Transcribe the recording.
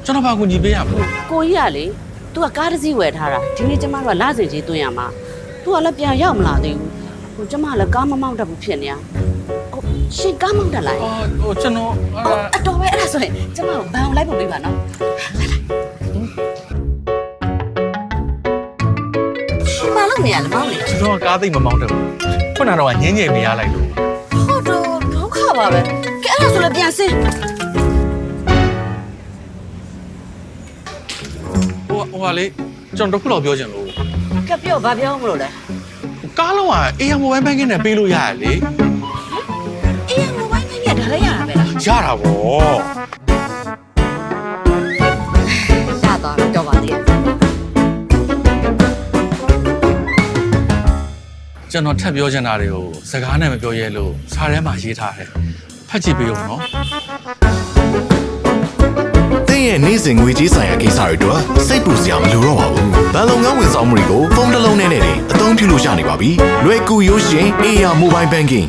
ကျွန်တော်ဘာကူညီပေးရမလဲ ကိုကြီးကလေ तू ကကားတစ်စီးဝယ်ထားတာဒီနေ့ကျမတို့ကလစဉ်ကြီးသွင်းရမှာ तू ကလည်းပြန်ရောက်မလာသေးဘူးဟိုကျမလည်းကားမမောင်းတတ်ဘူးဖြစ်နေတာဟိုရှင်ကားမောင်းတတ်လိုက် ဟိုကျွန်တော် အတော်ပဲအဲ့ဒါဆိုရင်ကျမကိုဘန်အောင်လိုက်ပို့ပေးပါနော်ရှင်မလုပ်နေရလားမောင်လေး ကျွန်တော်ကားသိမ့်မမောင်းတတ်ဘူးခုနကတော့ငင်းငယ်မရလိုက်လို့ ဟုတ်တော့ဒုက္ခပါပဲကဲအဲ့ဒါဆိုလည်းပြန်စင်း ဟိုကလေကျွန်တော်တခုတော့ပြောချင်လို့ ကဲပြောဘာပြောမလို့လဲ ကားလုံးက AR Mobile Banking နဲ့ပေးလို့ရတယ်လေ အေးမိုဘိုင်းနဲ့ဒါလည်းရတာပဲလား ရတာဗော ရသွားတော့တော့ပါသေးတယ် ကျွန်တော်ထပ်ပြောချင်တာတွေကိုစကားနဲ့မပြောရဲလို့စာထဲမှာရေးထားတယ်ဖတ်ကြည့်ပေးဦးနော် တဲ့ရဲ့နေ့စဉ်ငွေကြေးဆိုင်ရာကိစ္စတွေအတွက်စိတ်ပူစရာမလိုတော့ပါဘူး။ဘဏ်လုပ်ငန်းဝန်ဆောင်မှုတွေကိုဖုန်းတစ်လုံးနဲ့အသုံးပြုလို့ရနေပါပြီ။လွယ်ကူရိုးရှင်း AR Mobile Banking